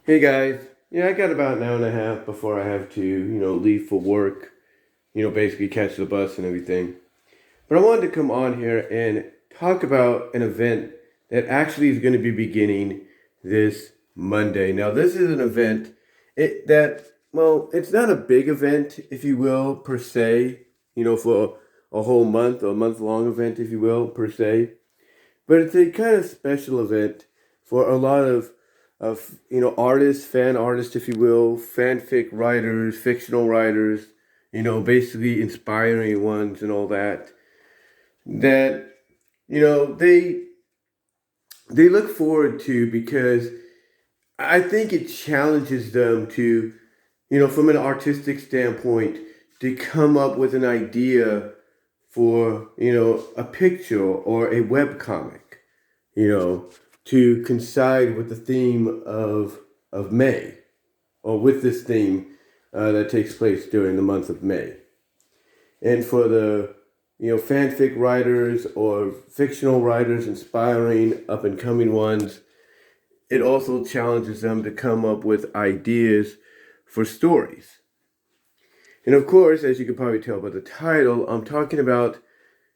Hey guys, I got about an hour and a half before I have to, leave for work, basically catch the bus and everything. But I wanted to come on here and talk about an event that actually is going to be beginning this Monday. Now, this is an event it's not a big event, if you will, per se, for a whole month or a month long event, if you will, per se. But it's a kind of special event for a lot of artists, fan artists, if you will, fanfic writers, fictional writers, basically inspiring ones and all that. That you know they look forward to because I think it challenges them to, from an artistic standpoint, to come up with an idea for a picture or a web comic, you know, to coincide with the theme of May, or with this theme that takes place during the month of May. And for the fanfic writers or fictional writers, inspiring up and coming ones, it also challenges them to come up with ideas for stories. And of course, as you can probably tell by the title, I'm talking about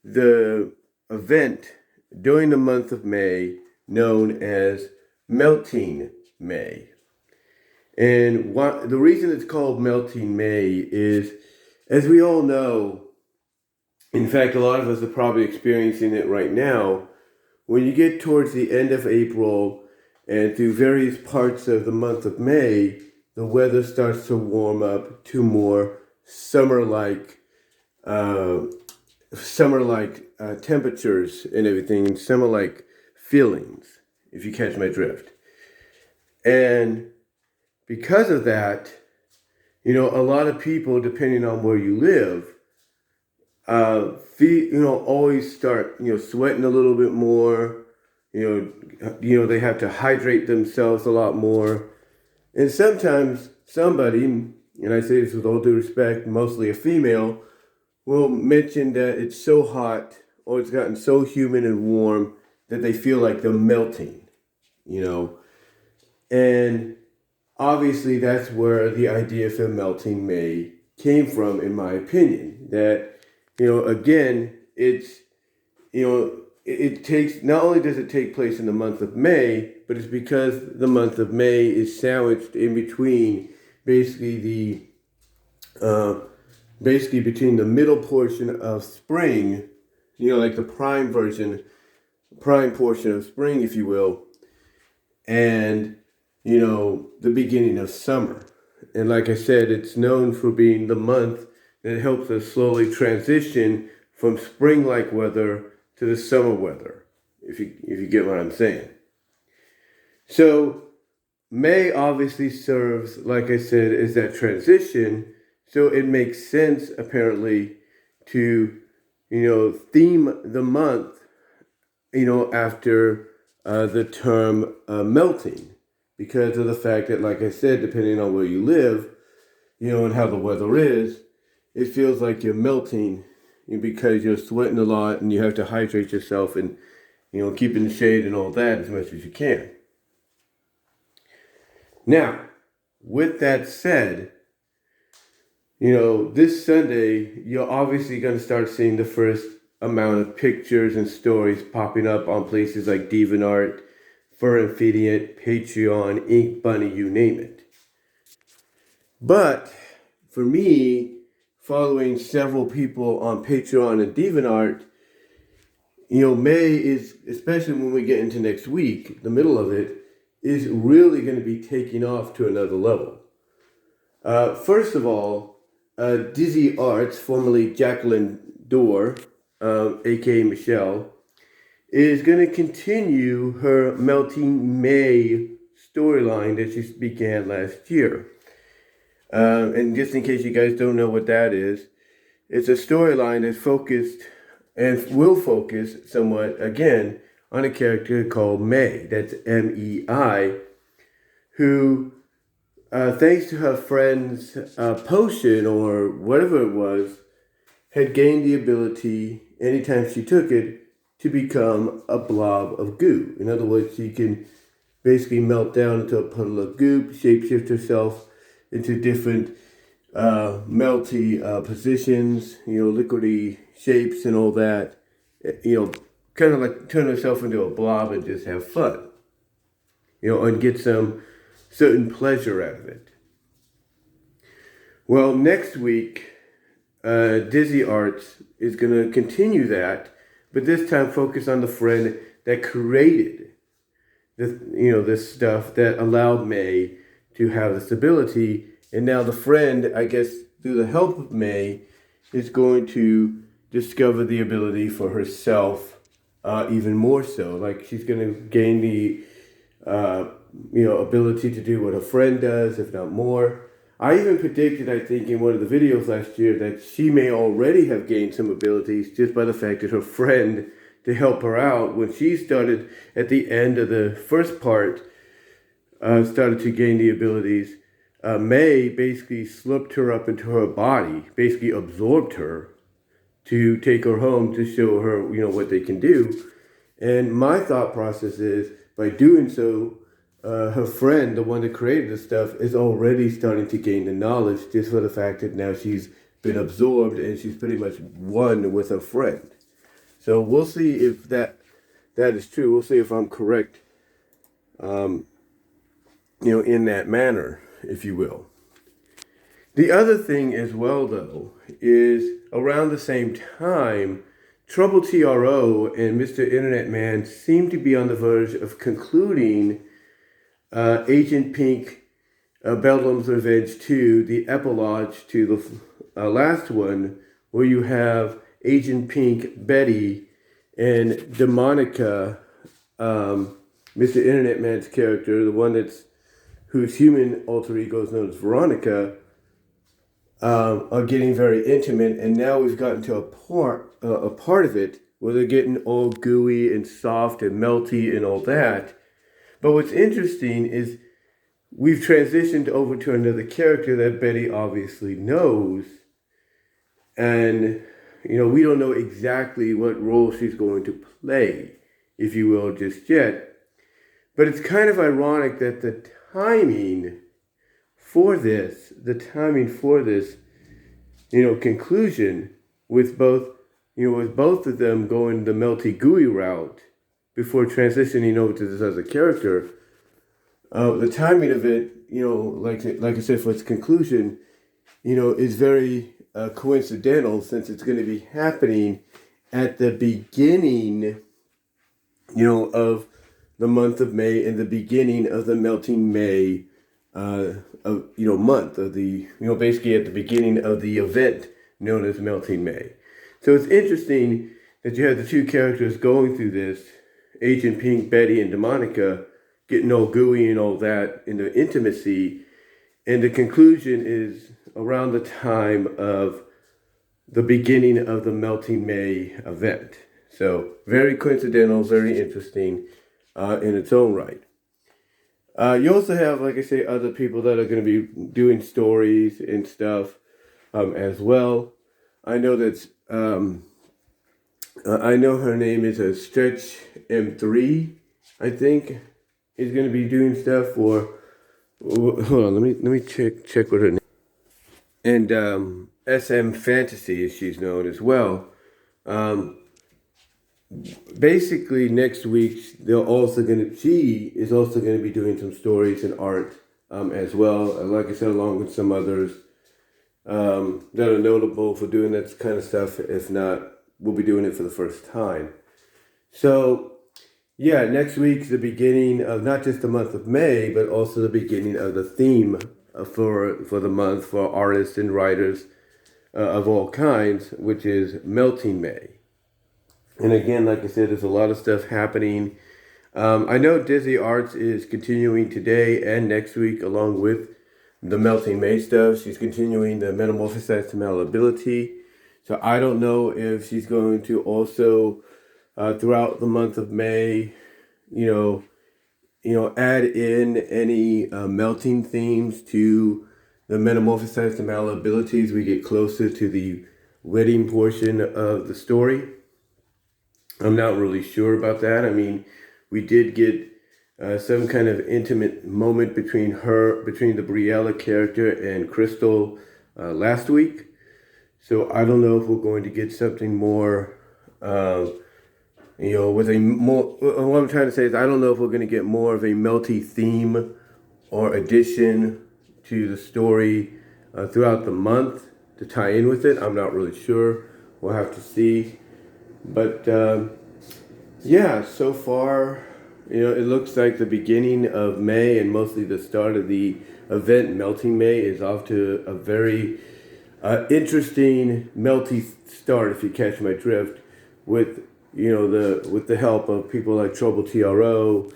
the event during the month of May known as Melting May. And the reason it's called Melting May is, as we all know, in fact, a lot of us are probably experiencing it right now, when you get towards the end of April and through various parts of the month of May, the weather starts to warm up to more summer-like temperatures and everything, and summer-like feelings, if you catch my drift. And because of that, a lot of people, depending on where you live, always start, sweating a little bit more. They have to hydrate themselves a lot more. And sometimes somebody, and I say this with all due respect, mostly a female, will mention that it's so hot or it's gotten so humid and warm that they feel like they're melting, And obviously that's where the idea for melting May came from, in my opinion. That, again, it takes, not only does it take place in the month of May, but it's because the month of May is sandwiched in between basically between the middle portion of spring, like the prime portion of spring, if you will, and, the beginning of summer. And like I said, it's known for being the month that helps us slowly transition from spring-like weather to the summer weather, if you get what I'm saying. So May obviously serves, like I said, as that transition. So it makes sense, apparently, to, theme the month, after the term melting, because of the fact that, like I said, depending on where you live, and how the weather is, it feels like you're melting because you're sweating a lot and you have to hydrate yourself and, keep in the shade and all that as much as you can. Now, with that said, this Sunday, you're obviously going to start seeing the first amount of pictures and stories popping up on places like DeviantArt, Fur Infinite, Patreon, Ink Bunny, you name it. But for me, following several people on Patreon and DeviantArt, May is, especially when we get into next week, the middle of it, is really going to be taking off to another level. First of all, Dizzy Arts, formerly Jacqueline Dorr, aka Michelle, is going to continue her Melting May storyline that she began last year. And just in case you guys don't know what that is, it's a storyline that's focused and will focus somewhat, again, on a character called May. That's Mei, who, thanks to her friend's potion or whatever it was, had gained the ability, anytime she took it, to become a blob of goo. In other words, she can basically melt down into a puddle of goop, shapeshift herself into different melty positions, liquidy shapes and all that. Kind of like turn herself into a blob and just have fun, and get some certain pleasure out of it. Well, next week, Dizzy Arts is going to continue that, but this time focus on the friend that created this stuff that allowed May to have this ability. And now the friend, I guess, through the help of May, is going to discover the ability for herself even more so. Like, she's going to gain the ability to do what a friend does, if not more. I even predicted, I think, in one of the videos last year that she may already have gained some abilities just by the fact that her friend, to help her out, when she started at the end of the first part, started to gain the abilities, May basically slipped her up into her body, basically absorbed her to take her home to show her, what they can do. And my thought process is, by doing so, her friend, the one that created this stuff, is already starting to gain the knowledge just for the fact that now she's been absorbed and she's pretty much one with her friend. So we'll see if that is true. We'll see if I'm correct, in that manner, if you will. The other thing as well, though, is around the same time, Trouble TRO and Mr. Internet Man seem to be on the verge of concluding Agent Pink, Bedlam's Revenge 2, the epilogue to the last one, where you have Agent Pink, Betty, and Demonica, Mr. Internet Man's character, the one whose human alter ego is known as Veronica, are getting very intimate, and now we've gotten to a part of it where they're getting all gooey and soft and melty and all that. But what's interesting is we've transitioned over to another character that Betty obviously knows, and we don't know exactly what role she's going to play, if you will, just yet. But it's kind of ironic that the timing for this, conclusion with both of them going the melty gooey route before transitioning over to this other character, the timing of it, like I said, for its conclusion, is very coincidental, since it's going to be happening at the beginning, of the month of May and the beginning of the melting May month of the, basically at the beginning of the event known as Melting May. So it's interesting that you have the two characters going through this, Agent Pink, Betty, and Demonica, getting all gooey and all that in the intimacy, and the conclusion is around the time of the beginning of the Melting May event. So very coincidental, very interesting in its own right. You also have, like I say, other people that are going to be doing stories and stuff as well. I know that's I know her name is a Stretch M3, I think, is going to be doing stuff for. Hold on, let me check what her name. And SM Fantasy, as she's known as well. Basically, next week she is also going to be doing some stories and art as well. Like I said, along with some others that are notable for doing that kind of stuff. If not, we'll be doing it for the first time. So, yeah, next week's the beginning of not just the month of May, but also the beginning of the theme for the month for artists and writers of all kinds, which is Melting May. And again, like I said, there's a lot of stuff happening. I know Dizzy Arts is continuing today and next week along with the Melting May stuff. She's continuing the Metamorphosized to Malleability. So I don't know if she's going to also, throughout the month of May, add in any melting themes to the Metamorphosized to Malleability as we get closer to the wedding portion of the story. I'm not really sure about that. I mean, we did get some kind of intimate moment between the Briella character and Crystal last week. So I don't know if we're going to get something more, with a more. What I'm trying to say is I don't know if we're going to get more of a melty theme or addition to the story throughout the month to tie in with it. I'm not really sure. We'll have to see. But yeah, so far, it looks like the beginning of May and mostly the start of the event Melting May is off to a very interesting melty start, if you catch my drift, with with the help of people like Trouble TRO,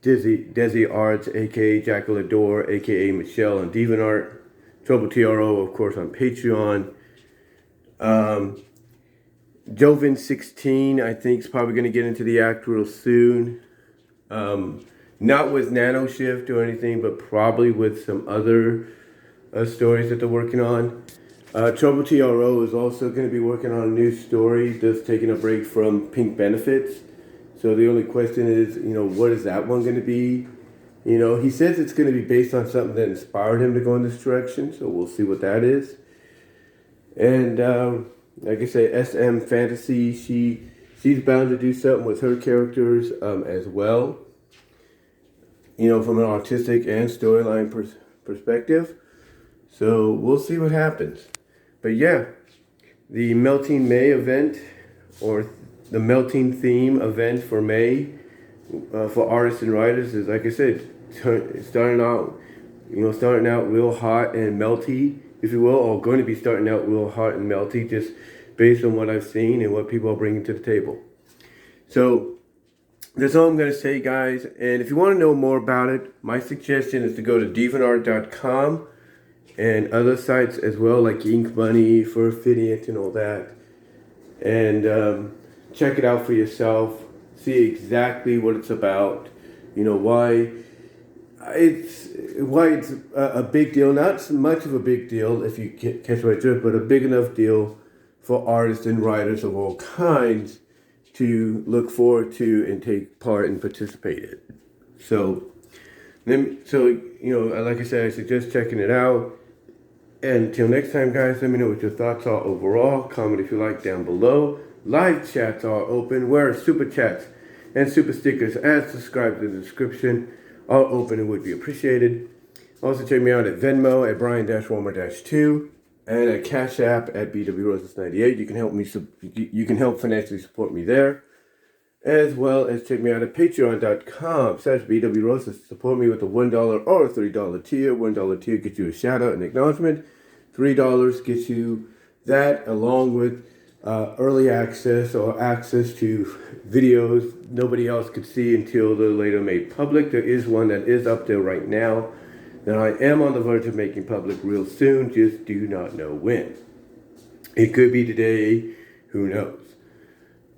Desi Arts, aka Jackalador, aka Michelle and DeviantArt, Trouble TRO, of course, on Patreon. Joven16, I think, is probably going to get into the act real soon. Not with Nano Shift or anything, but probably with some other stories that they're working on. Trouble TRO is also going to be working on a new story, just taking a break from Pink Benefits. So the only question is, what is that one going to be? He says it's going to be based on something that inspired him to go in this direction, so we'll see what that is. And like I say, SM Fantasy, she's bound to do something with her characters as well. From an artistic and storyline perspective. So we'll see what happens. But yeah, the Melting May event, or the Melting Theme event for May, for artists and writers, is, like I said, starting out real hot and melty, if you will, or going to be starting out real hot and melty, just based on what I've seen and what people are bringing to the table. So that's all I'm going to say, guys. And if you want to know more about it, my suggestion is to go to DeviantArt.com and other sites as well, like Ink Bunny, Furfidient, and all that. And check it out for yourself. See exactly what it's about. Why it's a big deal. Not so much of a big deal, if you catch my drift, but a big enough deal for artists and writers of all kinds to look forward to and take part and participate in. So like I said, I suggest checking it out. And until next time, guys, let me know what your thoughts are overall. Comment if you like down below. Live chats are open, where super chats and super stickers, as described in the description, are open and would be appreciated. Also, check me out at Venmo at Brian-Walmer-2 and at Cash App at BWRoses98. You can help financially support me there, as well as check me out at patreon.com/BWRoses. Support me with a $1 or a $3 tier. $1 tier gets you a shout out and acknowledgement. $3 gets you that, along with early access or access to videos nobody else could see until they're later made public. There is one that is up there right now that I am on the verge of making public real soon, just do not know when. It could be today, who knows.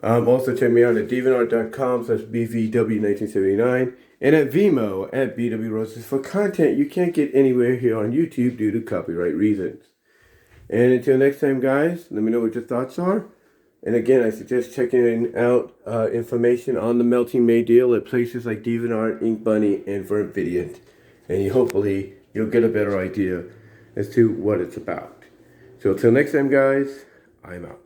Also check me out at deviantart.com/BVW1979 and at VENMO at BWRoses for content you can't get anywhere here on YouTube due to copyright reasons. And until next time, guys, let me know what your thoughts are. And again, I suggest checking out information on the Melting May deal at places like DeviantArt, Ink Bunny, and Furfidient. And hopefully you'll get a better idea as to what it's about. So until next time, guys, I'm out.